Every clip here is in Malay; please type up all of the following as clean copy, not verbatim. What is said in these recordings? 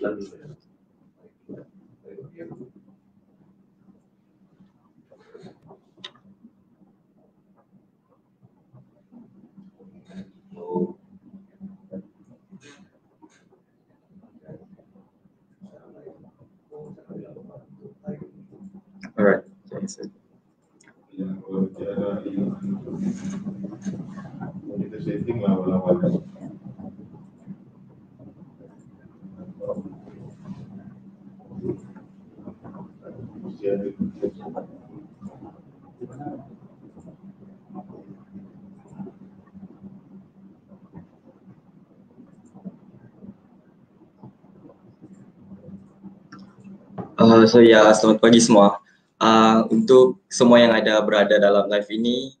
Alright. Okay, so kita setting lawan-lawan. selamat pagi semua. Untuk semua yang ada berada dalam live ini,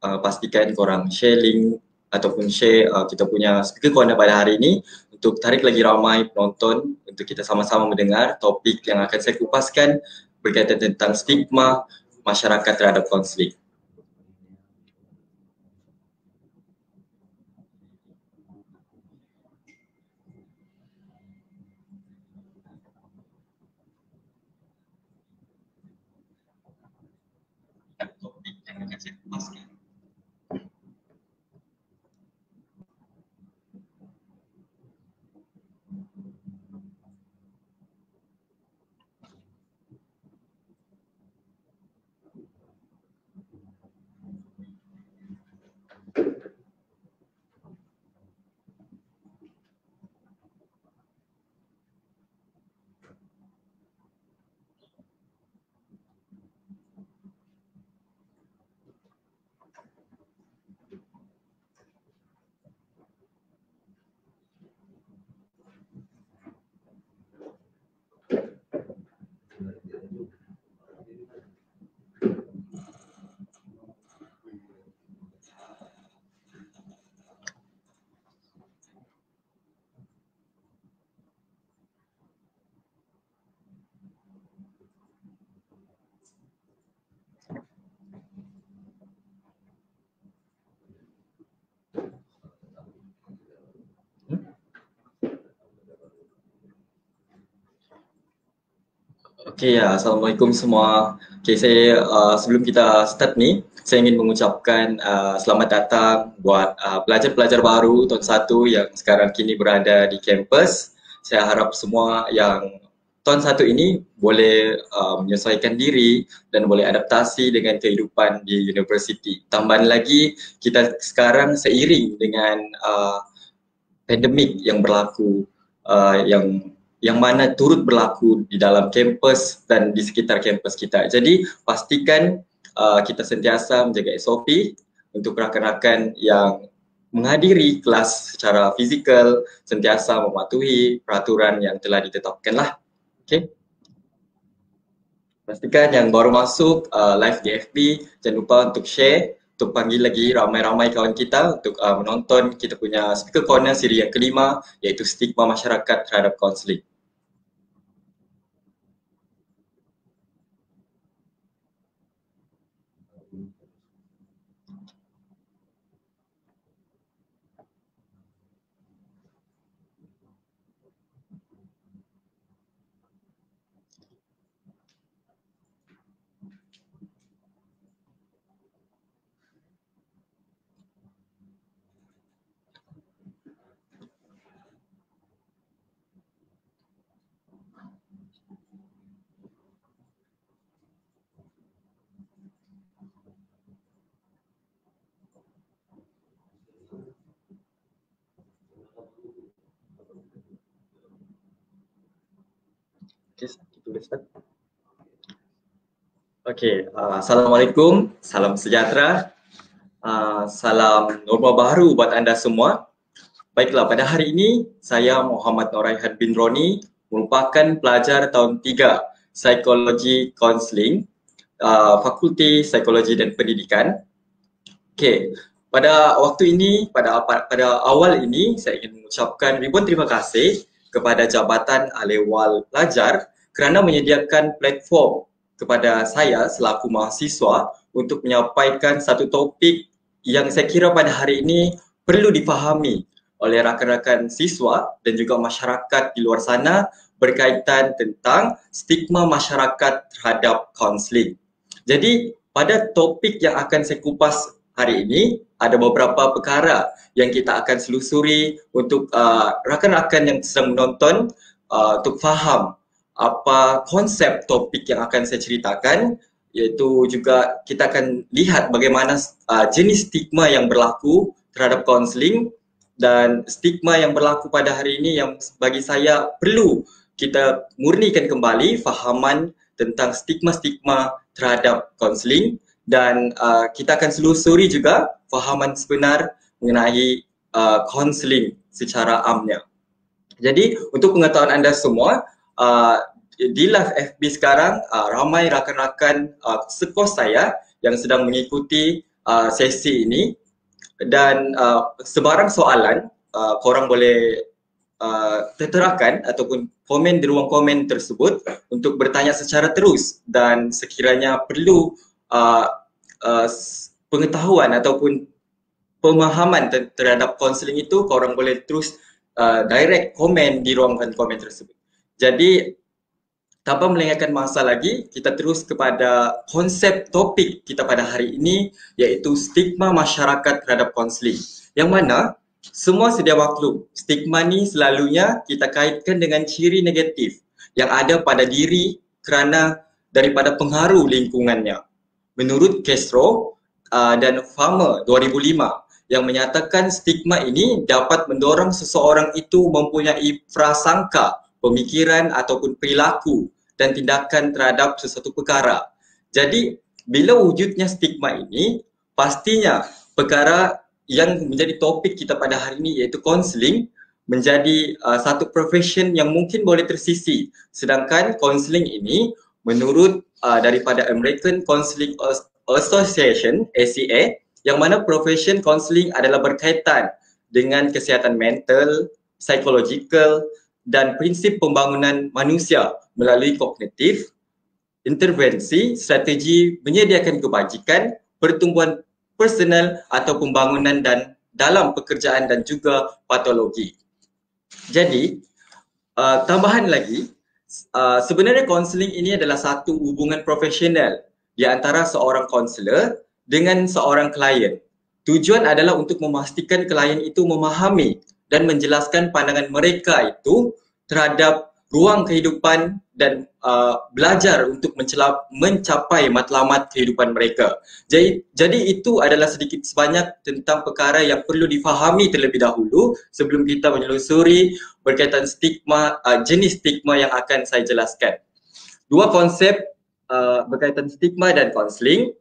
pastikan korang share link ataupun share kita punya speaker corner pada hari ini untuk tarik lagi ramai penonton untuk kita sama-sama mendengar topik yang akan saya kupaskan berkaitan tentang stigma masyarakat terhadap konseling. Topik yang akan saya kupaskan. Okay, Assalamualaikum semua. Okay, saya sebelum kita start ni, saya ingin mengucapkan selamat datang buat pelajar-pelajar baru tahun 1 yang sekarang kini berada di kampus. Saya harap semua yang tahun 1 ini boleh menyesuaikan diri dan boleh adaptasi dengan kehidupan di universiti. Tambahan lagi, kita sekarang seiring dengan pandemik yang berlaku, yang mana turut berlaku di dalam kampus dan di sekitar kampus kita. Jadi pastikan kita sentiasa menjaga SOP untuk rakan-rakan yang menghadiri kelas secara fizikal, sentiasa mematuhi peraturan yang telah ditetapkan lah. Okay. Pastikan yang baru masuk live di FB, jangan lupa untuk share, untuk panggil lagi ramai-ramai kawan kita untuk menonton kita punya speaker corner siri yang kelima, iaitu stigma masyarakat terhadap konseling. Okay, Assalamualaikum, salam sejahtera, salam norma baru buat anda semua. Baiklah, pada hari ini saya Muhammad Noraihan bin Roni merupakan pelajar tahun 3 Psikologi Konseling, Fakulti Psikologi dan Pendidikan. Okay, pada waktu ini, pada awal ini saya ingin mengucapkan ribuan terima kasih kepada Jabatan Ahli-Ehwal Pelajar kerana menyediakan platform kepada saya selaku mahasiswa untuk menyampaikan satu topik yang saya kira pada hari ini perlu difahami oleh rakan-rakan siswa dan juga masyarakat di luar sana berkaitan tentang stigma masyarakat terhadap kaunseling. Jadi pada topik yang akan saya kupas hari ini, ada beberapa perkara yang kita akan selusuri untuk rakan-rakan yang sedang menonton untuk faham apa konsep topik yang akan saya ceritakan, iaitu juga kita akan lihat bagaimana jenis stigma yang berlaku terhadap kaunseling dan stigma yang berlaku pada hari ini yang bagi saya perlu kita murnikan kembali fahaman tentang stigma-stigma terhadap kaunseling, dan kita akan selusuri juga fahaman sebenar mengenai kaunseling secara amnya. Jadi untuk pengetahuan anda semua, di live FB sekarang ramai rakan-rakan sekos saya yang sedang mengikuti sesi ini, dan sebarang soalan korang boleh terterakan ataupun komen di ruang komen tersebut untuk bertanya secara terus, dan sekiranya perlu pengetahuan ataupun pemahaman terhadap kaunseling itu, korang boleh terus direct komen di ruang komen tersebut. Jadi tanpa melengahkan masa lagi, kita terus kepada konsep topik kita pada hari ini, iaitu stigma masyarakat terhadap kaunseling. Yang mana semua sedia maklum, stigma ni selalunya kita kaitkan dengan ciri negatif yang ada pada diri kerana daripada pengaruh lingkungannya. Menurut Castro dan Farmer 2005 yang menyatakan stigma ini dapat mendorong seseorang itu mempunyai prasangka, pemikiran ataupun perilaku dan tindakan terhadap sesuatu perkara. Jadi bila wujudnya stigma ini, pastinya perkara yang menjadi topik kita pada hari ini iaitu kaunseling menjadi satu profession yang mungkin boleh tersisi. Sedangkan kaunseling ini menurut daripada American Counseling Association (ACA), yang mana profession kaunseling adalah berkaitan dengan kesihatan mental, psikologikal dan prinsip pembangunan manusia melalui kognitif, intervensi, strategi menyediakan kebajikan, pertumbuhan personal atau pembangunan dan dalam pekerjaan dan juga patologi. Jadi, tambahan lagi, sebenarnya kaunseling ini adalah satu hubungan profesional di antara seorang kaunselor dengan seorang klien. Tujuan adalah untuk memastikan klien itu memahami dan menjelaskan pandangan mereka itu terhadap ruang kehidupan dan belajar untuk mencapai matlamat kehidupan mereka. Jadi itu adalah sedikit sebanyak tentang perkara yang perlu difahami terlebih dahulu sebelum kita menelusuri berkaitan stigma, jenis stigma yang akan saya jelaskan. Dua konsep berkaitan stigma dan kaunseling.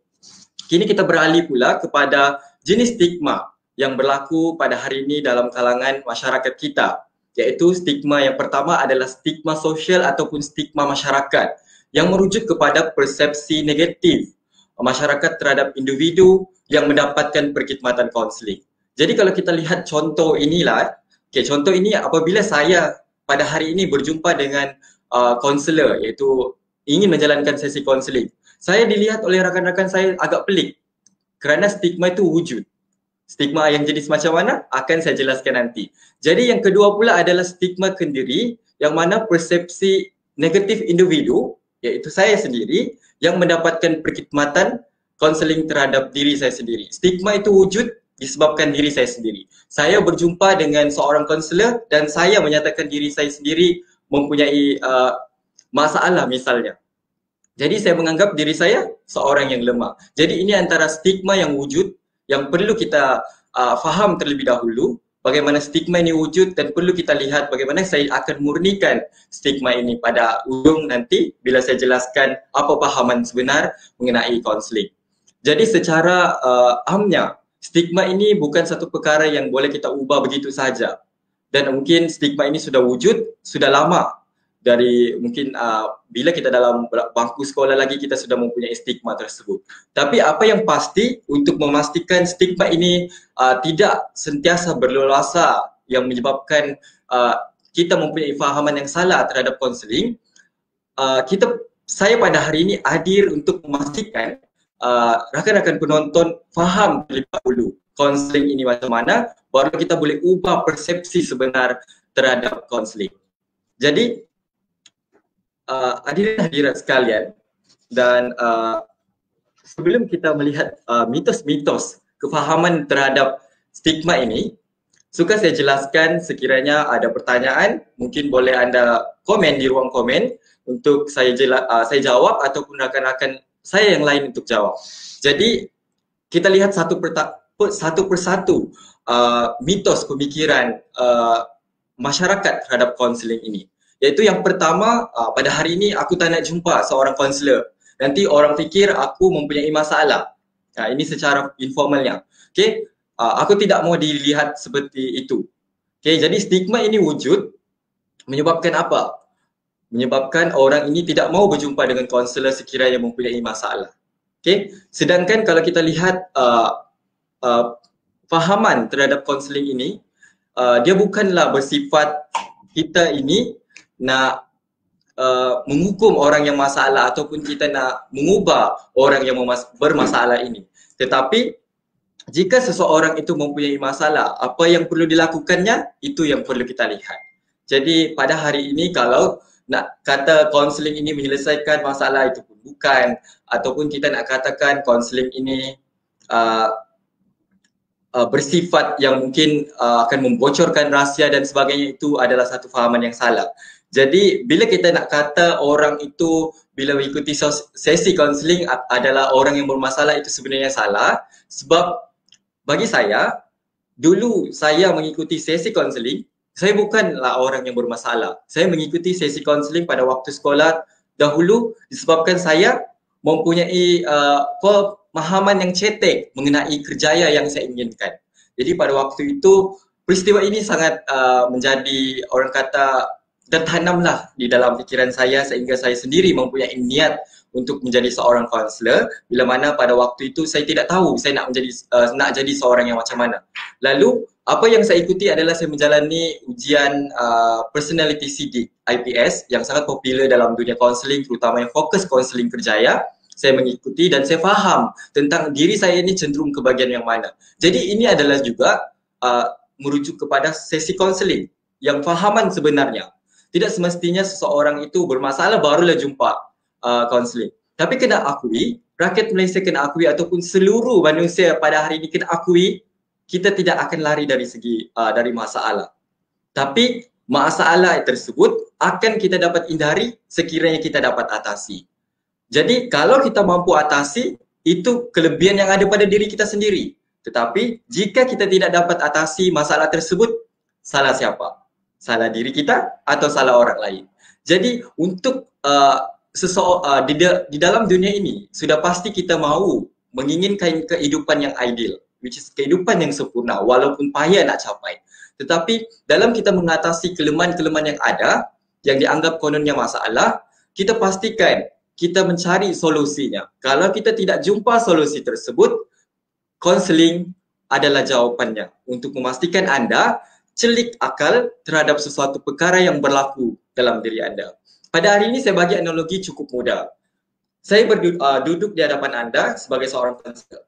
Kini kita beralih pula kepada jenis stigma yang berlaku pada hari ini dalam kalangan masyarakat kita, iaitu stigma yang pertama adalah stigma sosial ataupun stigma masyarakat yang merujuk kepada persepsi negatif masyarakat terhadap individu yang mendapatkan perkhidmatan kaunseling. Jadi kalau kita lihat contoh inilah, contoh ini apabila saya pada hari ini berjumpa dengan kaunselor iaitu ingin menjalankan sesi kaunseling, saya dilihat oleh rakan-rakan saya agak pelik kerana stigma itu wujud. Stigma yang jenis macam mana akan saya jelaskan nanti. Jadi yang kedua pula adalah stigma kendiri yang mana persepsi negatif individu iaitu saya sendiri yang mendapatkan perkhidmatan kaunseling terhadap diri saya sendiri. Stigma itu wujud disebabkan diri saya sendiri. Saya berjumpa dengan seorang kaunselor dan saya menyatakan diri saya sendiri mempunyai masalah misalnya. Jadi saya menganggap diri saya seorang yang lemah. Jadi ini antara stigma yang wujud yang perlu kita faham terlebih dahulu bagaimana stigma ini wujud, dan perlu kita lihat bagaimana saya akan murnikan stigma ini pada ujung nanti bila saya jelaskan apa pahaman sebenar mengenai kaunseling. Jadi secara amnya, stigma ini bukan satu perkara yang boleh kita ubah begitu saja, dan mungkin stigma ini sudah wujud sudah lama. Dari mungkin bila kita dalam bangku sekolah lagi kita sudah mempunyai stigma tersebut. Tapi apa yang pasti untuk memastikan stigma ini tidak sentiasa berleluasa yang menyebabkan kita mempunyai fahaman yang salah terhadap kaunseling, saya pada hari ini hadir untuk memastikan rakan-rakan penonton faham terlebih dahulu kaunseling ini macam mana, baru kita boleh ubah persepsi sebenar terhadap kaunseling. Jadi hadirin hadirat sekalian, dan sebelum kita melihat mitos-mitos kefahaman terhadap stigma ini, suka saya jelaskan sekiranya ada pertanyaan, mungkin boleh anda komen di ruang komen untuk saya jawab ataupun rakan-rakan saya yang lain untuk jawab. Jadi kita lihat satu persatu mitos pemikiran masyarakat terhadap kaunseling ini. Iaitu yang pertama, pada hari ini aku tak nak jumpa seorang kaunselor. Nanti orang fikir aku mempunyai masalah. Ini secara informalnya. Okay? Aku tidak mau dilihat seperti itu. Okay? Jadi stigma ini wujud menyebabkan apa? Menyebabkan orang ini tidak mau berjumpa dengan kaunselor sekiranya mempunyai masalah. Okay? Sedangkan kalau kita lihat fahaman terhadap kaunseling ini, dia bukanlah bersifat kita ini nak menghukum orang yang masalah ataupun kita nak mengubah orang yang bermasalah ini. Tetapi jika seseorang itu mempunyai masalah, apa yang perlu dilakukannya, itu yang perlu kita lihat. Jadi pada hari ini kalau nak kata kaunseling ini menyelesaikan masalah, itu pun bukan. Ataupun kita nak katakan kaunseling ini bersifat yang mungkin akan membocorkan rahsia dan sebagainya, itu adalah satu fahaman yang salah. Jadi bila kita nak kata orang itu bila mengikuti sesi kaunseling adalah orang yang bermasalah, itu sebenarnya salah. Sebab bagi saya, dulu saya mengikuti sesi kaunseling, saya bukanlah orang yang bermasalah. Saya mengikuti sesi kaunseling pada waktu sekolah dahulu disebabkan saya mempunyai pemahaman yang cetek mengenai kerjaya yang saya inginkan. Jadi pada waktu itu peristiwa ini sangat menjadi orang kata tertanamlah di dalam fikiran saya sehingga saya sendiri mempunyai niat untuk menjadi seorang kaunselor, bila mana pada waktu itu saya tidak tahu saya nak jadi seorang yang macam mana. Lalu apa yang saya ikuti adalah saya menjalani ujian personality CD IPS yang sangat popular dalam dunia kaunseling, terutama yang fokus kaunseling kerjaya. Saya mengikuti dan saya faham tentang diri saya ini cenderung ke bahagian yang mana. Jadi ini adalah juga merujuk kepada sesi kaunseling yang fahaman sebenarnya. Tidak semestinya seseorang itu bermasalah barulah jumpa kaunseling. Tapi kena akui, rakyat Malaysia kena akui ataupun seluruh manusia pada hari ini kena akui, kita tidak akan lari dari segi dari masalah. Tapi masalah tersebut akan kita dapat hindari sekiranya kita dapat atasi. Jadi kalau kita mampu atasi, itu kelebihan yang ada pada diri kita sendiri. Tetapi jika kita tidak dapat atasi masalah tersebut, salah siapa? Salah diri kita atau salah orang lain. Jadi untuk di dalam dunia ini sudah pasti kita mahu menginginkan kehidupan yang ideal, which is kehidupan yang sempurna walaupun payah nak capai. Tetapi dalam kita mengatasi kelemahan-kelemahan yang ada yang dianggap kononnya masalah, kita pastikan kita mencari solusinya. Kalau kita tidak jumpa solusi tersebut, kaunseling adalah jawapannya untuk memastikan anda celik akal terhadap sesuatu perkara yang berlaku dalam diri anda. Pada hari ini saya bagi analogi cukup mudah. Saya duduk di hadapan anda sebagai seorang kaunselor.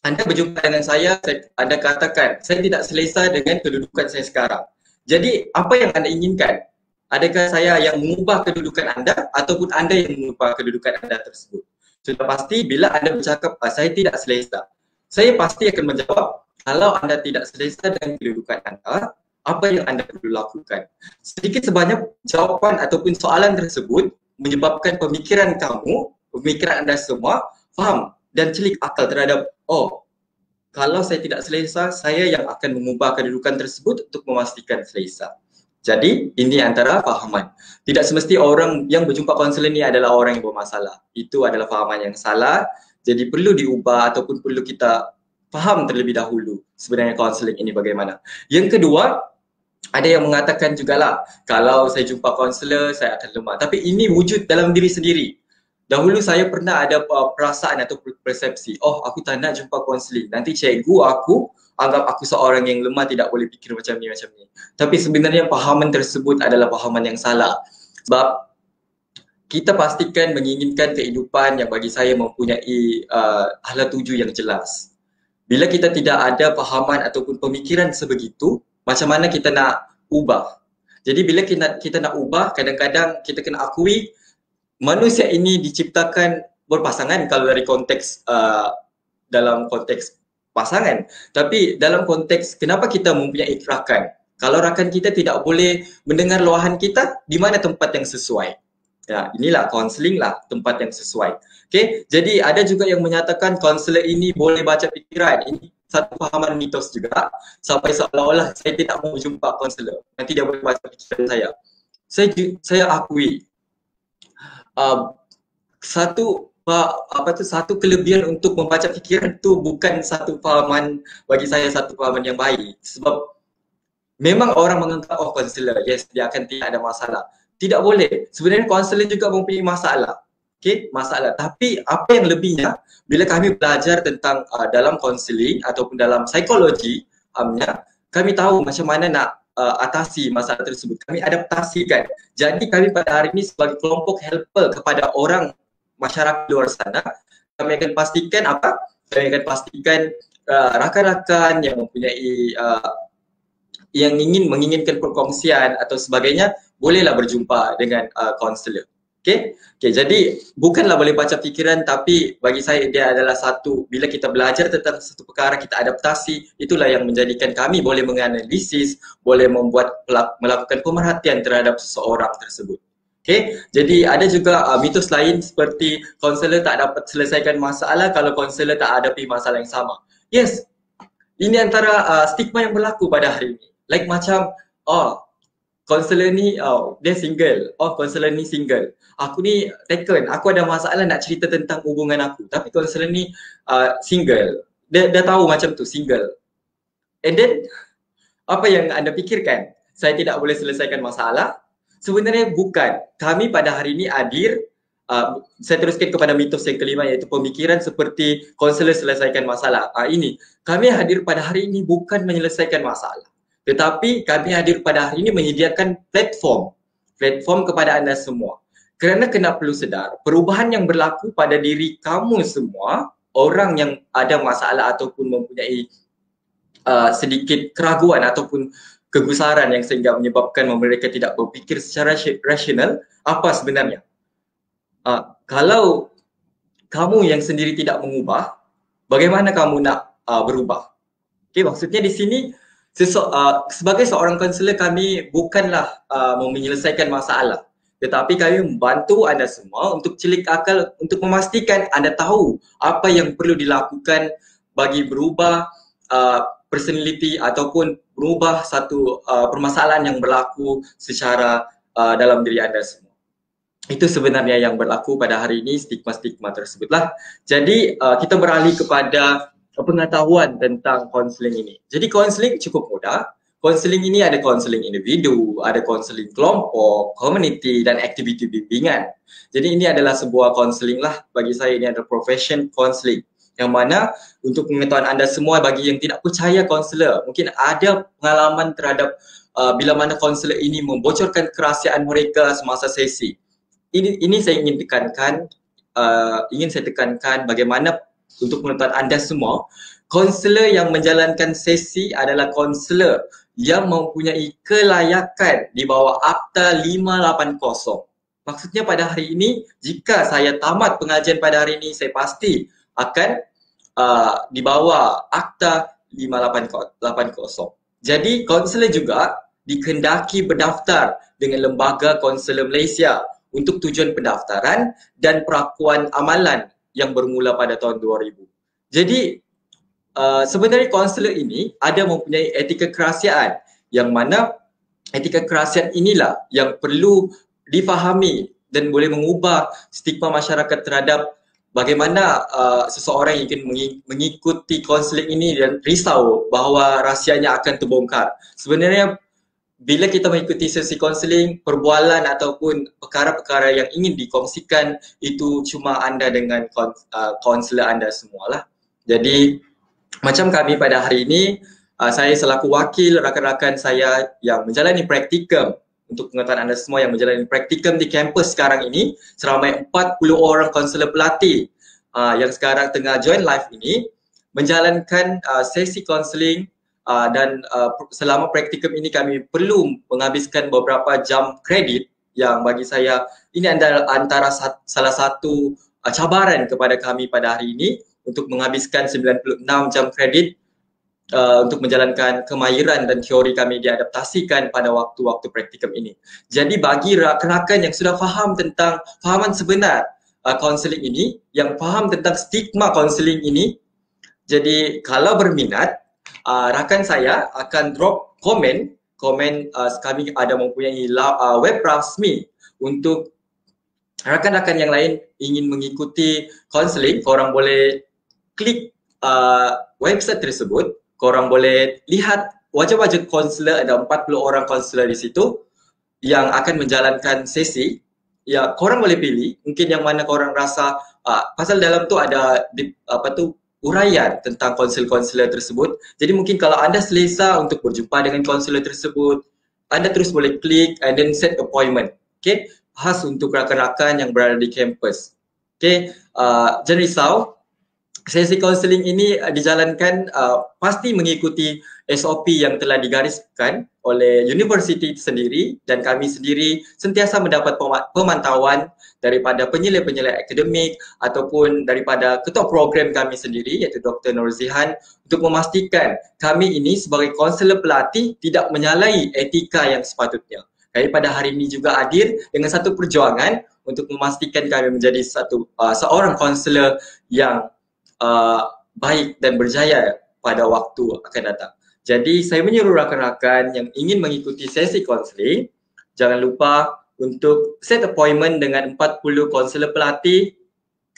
Anda berjumpa dengan saya, anda katakan, saya tidak selesa dengan kedudukan saya sekarang. Jadi apa yang anda inginkan? Adakah saya yang mengubah kedudukan anda ataupun anda yang mengubah kedudukan anda tersebut? Sudah pasti bila anda bercakap, saya tidak selesa. Saya pasti akan menjawab, kalau anda tidak selesa dengan kedudukan anda, apa yang anda perlu lakukan? Sedikit sebanyak jawapan ataupun soalan tersebut menyebabkan pemikiran kamu, pemikiran anda semua faham dan celik akal terhadap, oh, kalau saya tidak selesa, saya yang akan mengubah kedudukan tersebut untuk memastikan selesa. Jadi ini antara fahaman. Tidak semesti orang yang berjumpa kaunselor ini adalah orang yang bermasalah. Itu adalah fahaman yang salah. Jadi perlu diubah ataupun perlu kita faham terlebih dahulu sebenarnya kaunseling ini bagaimana. Yang kedua, ada yang mengatakan jugalah kalau saya jumpa kaunselor saya akan lemah. Tapi ini wujud dalam diri sendiri. Dahulu saya pernah ada perasaan atau persepsi, oh aku tak nak jumpa kaunseling. Nanti cikgu aku anggap aku seorang yang lemah, tidak boleh fikir macam ni. Tapi sebenarnya pahaman tersebut adalah pahaman yang salah. Sebab kita pastikan menginginkan kehidupan yang bagi saya mempunyai hala tuju yang jelas. Bila kita tidak ada pahaman ataupun pemikiran sebegitu, macam mana kita nak ubah? Jadi bila kita nak ubah, kadang-kadang kita kena akui manusia ini diciptakan berpasangan kalau dari konteks dalam konteks pasangan, tapi dalam konteks kenapa kita mempunyai rakan? Kalau rakan kita tidak boleh mendengar luahan kita, di mana tempat yang sesuai? Ya, inilah konseling lah tempat yang sesuai. Okey, jadi ada juga yang menyatakan konselor ini boleh baca fikiran. Ini satu fahaman mitos juga. Sampai seolah-olah saya tidak mau jumpa konselor. Nanti dia boleh baca fikiran saya. Saya akui satu kelebihan untuk membaca fikiran tu bukan satu fahaman bagi saya, satu fahaman yang baik. Sebab memang orang menganggap konselor, yes, dia akan tidak ada masalah. Tidak boleh. Sebenarnya konselor juga mempunyai masalah. Okey, masalah. Tapi apa yang lebihnya bila kami belajar tentang dalam konseling ataupun dalam psikologi, kami tahu macam mana nak atasi masalah tersebut. Kami adaptasikan. Jadi kami pada hari ini sebagai kelompok helper kepada orang masyarakat luar sana, kami akan pastikan apa? Kami akan pastikan rakan-rakan yang mempunyai yang menginginkan perkongsian atau sebagainya, bolehlah berjumpa dengan konselor. Okey, jadi bukanlah boleh baca fikiran, tapi bagi saya dia adalah satu, bila kita belajar tentang satu perkara, kita adaptasi, itulah yang menjadikan kami boleh menganalisis, boleh melakukan pemerhatian terhadap seseorang tersebut. Okey, jadi ada juga mitos lain seperti konselor tak dapat selesaikan masalah kalau konselor tak hadapi masalah yang sama. Yes, ini antara stigma yang berlaku pada hari ini. Like macam, konselor ni dia single, konselor ni single. Aku ni taken, aku ada masalah nak cerita tentang hubungan aku. Tapi konselor ni single. Dia tahu macam tu, single. And then, apa yang anda fikirkan? Saya tidak boleh selesaikan masalah? Sebenarnya bukan. Kami pada hari ini hadir, saya teruskan kepada mitos yang kelima, iaitu pemikiran seperti konselor selesaikan masalah. Ini, kami hadir pada hari ini bukan menyelesaikan masalah. Tetapi kami hadir pada hari ini menyediakan platform kepada anda semua. Kerana kena perlu sedar, perubahan yang berlaku pada diri kamu semua, orang yang ada masalah ataupun mempunyai sedikit keraguan ataupun kegusaran yang sehingga menyebabkan mereka tidak berfikir secara rasional, apa sebenarnya? Kalau kamu yang sendiri tidak mengubah, bagaimana kamu nak berubah? Okey, maksudnya di sini sebagai seorang konselor, kami bukanlah menyelesaikan masalah, tetapi kami membantu anda semua untuk celik akal, untuk memastikan anda tahu apa yang perlu dilakukan bagi berubah personality ataupun berubah satu permasalahan yang berlaku secara dalam diri anda semua. Itu sebenarnya yang berlaku pada hari ini, stigma-stigma tersebutlah. Jadi kita beralih kepada pengetahuan tentang konseling ini. Jadi konseling cukup mudah. Konseling ini ada konseling individu, ada konseling kelompok, community dan aktiviti bimbingan. Jadi ini adalah sebuah konseling lah, bagi saya ini adalah profession konseling. Yang mana untuk pengetahuan anda semua, bagi yang tidak percaya konselor, mungkin ada pengalaman terhadap bila mana konselor ini membocorkan kerahsiaan mereka semasa sesi. Ini saya ingin tekankan bagaimana untuk pengetahuan anda semua, konselor yang menjalankan sesi adalah konselor yang mempunyai kelayakan di bawah Akta 580. Maksudnya pada hari ini, jika saya tamat pengajian pada hari ini, saya pasti akan di bawah Akta 580. Jadi konselor juga dikehendaki berdaftar dengan Lembaga Konselor Malaysia untuk tujuan pendaftaran dan perakuan amalan yang bermula pada tahun 2000. Jadi sebenarnya konselor ini ada mempunyai etika kerahsiaan, yang mana etika kerahsiaan inilah yang perlu difahami dan boleh mengubah stigma masyarakat terhadap bagaimana seseorang yang ingin mengikuti konseling ini dan risau bahawa rahsianya akan terbongkar. Sebenarnya bila kita mengikuti sesi konseling, perbualan ataupun perkara-perkara yang ingin dikongsikan itu cuma anda dengan konselor anda semualah. Jadi macam kami pada hari ini, saya selaku wakil rakan-rakan saya yang menjalani praktikum, untuk pengetahuan anda semua yang menjalani praktikum di kampus sekarang ini, seramai 40 orang konselor pelatih yang sekarang tengah join live ini, menjalankan sesi konseling dan selama praktikum ini kami perlu menghabiskan beberapa jam kredit yang bagi saya ini adalah salah satu cabaran kepada kami pada hari ini untuk menghabiskan 96 jam kredit untuk menjalankan kemahiran dan teori kami diadaptasikan pada waktu-waktu praktikum ini. Jadi bagi rakan-rakan yang sudah faham tentang fahaman sebenar kaunseling ini, yang faham tentang stigma kaunseling ini, jadi kalau berminat, rakan saya akan drop komen kami ada mempunyai web rasmi untuk rakan-rakan yang lain ingin mengikuti kaunseling. Korang boleh klik website tersebut. Korang boleh lihat wajah-wajah konselor, ada 40 orang konselor di situ yang akan menjalankan sesi. Ya, korang boleh pilih mungkin yang mana korang rasa pasal dalam tu ada uraian tentang konselor tersebut. Jadi mungkin kalau anda selesa untuk berjumpa dengan konselor tersebut, anda terus boleh klik and then set appointment. Okay, khas untuk rakan-rakan yang berada di kampus. Okay, jangan risau. Sesi kaunseling ini dijalankan pasti mengikuti SOP yang telah digariskan oleh universiti sendiri, dan kami sendiri sentiasa mendapat pemantauan daripada penyelai-penyelai akademik ataupun daripada ketua program kami sendiri iaitu Dr. Nurzihan untuk memastikan kami ini sebagai kaunselor pelatih tidak menyalahi etika yang sepatutnya. Kami pada hari ini juga hadir dengan satu perjuangan untuk memastikan kami menjadi seorang kaunselor yang baik dan berjaya pada waktu akan datang. Jadi saya menyuruh rakan-rakan yang ingin mengikuti sesi kaunseling, jangan lupa untuk set appointment dengan 40 kaunselor pelatih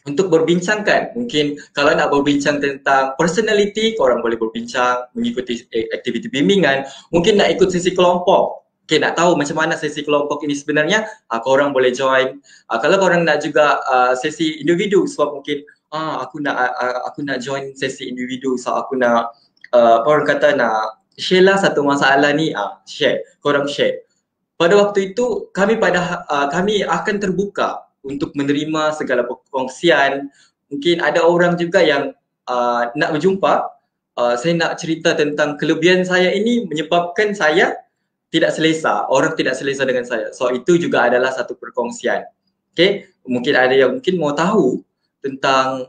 untuk berbincangkan. Mungkin kalau nak berbincang tentang personality, korang boleh berbincang, mengikuti aktiviti bimbingan. Mungkin nak ikut sesi kelompok. Okay, nak tahu macam mana sesi kelompok ini sebenarnya, korang boleh join. Kalau korang nak juga sesi individu, sebab mungkin aku nak join sesi individu, so aku nak orang kata nak share lah satu masalah ni, share, korang share. Pada waktu itu kami akan terbuka untuk menerima segala perkongsian. Mungkin ada orang juga yang nak berjumpa, saya nak cerita tentang kelebihan saya ini menyebabkan saya tidak selesa, orang tidak selesa dengan saya. So itu juga adalah satu perkongsian. Okay, mungkin ada yang mungkin mau tahu tentang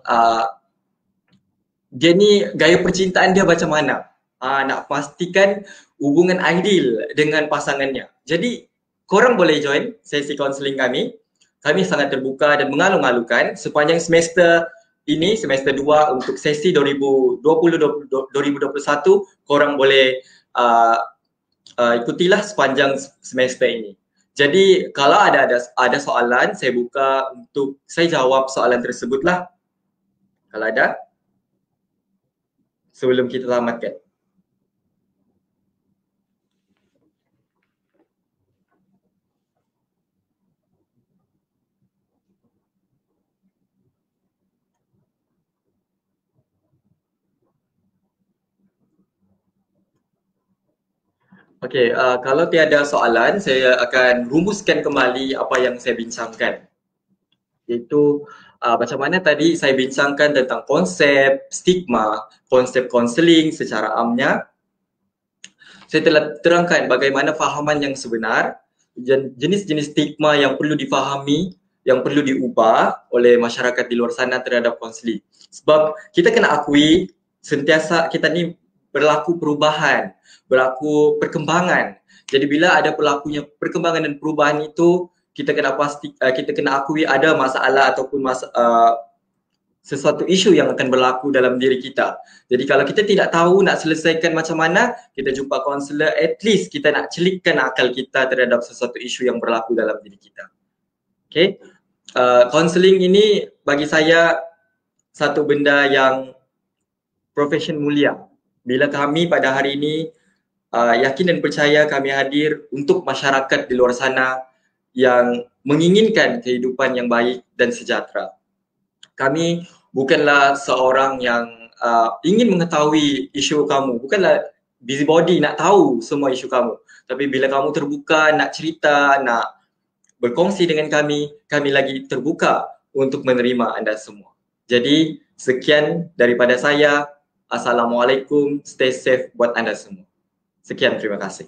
dia ni gaya percintaan dia macam mana, nak pastikan hubungan ideal dengan pasangannya. Jadi korang boleh join sesi kaunseling kami. Kami sangat terbuka dan mengalung-alungkan sepanjang semester ini, semester 2 untuk sesi 2020-2021, korang boleh ikutilah sepanjang semester ini. Jadi kalau ada soalan, saya buka untuk saya jawab soalan tersebutlah. Kalau ada, sebelum kita tamatkan. Okey, kalau tiada soalan, saya akan rumuskan kembali apa yang saya bincangkan. Iaitu macam mana tadi saya bincangkan tentang konsep stigma, konsep kaunseling secara amnya. Saya telah terangkan bagaimana fahaman yang sebenar, jenis-jenis stigma yang perlu difahami, yang perlu diubah oleh masyarakat di luar sana terhadap kaunseling. Sebab kita kena akui sentiasa kita ni berlaku perubahan, berlaku perkembangan. Jadi bila ada berlakunya perkembangan dan perubahan itu, kita kena akui ada masalah ataupun sesuatu isu yang akan berlaku dalam diri kita. Jadi kalau kita tidak tahu nak selesaikan macam mana, kita jumpa kaunselor, at least kita nak celikkan akal kita terhadap sesuatu isu yang berlaku dalam diri kita. Okay, kaunseling ini bagi saya satu benda yang profession mulia. Bila kami pada hari ini yakin dan percaya kami hadir untuk masyarakat di luar sana yang menginginkan kehidupan yang baik dan sejahtera. Kami bukanlah seorang yang ingin mengetahui isu kamu, bukanlah busybody nak tahu semua isu kamu. Tapi bila kamu terbuka nak cerita, nak berkongsi dengan kami lagi terbuka untuk menerima anda semua. Jadi sekian daripada saya. Assalamualaikum, stay safe buat anda semua. Sekian, terima kasih.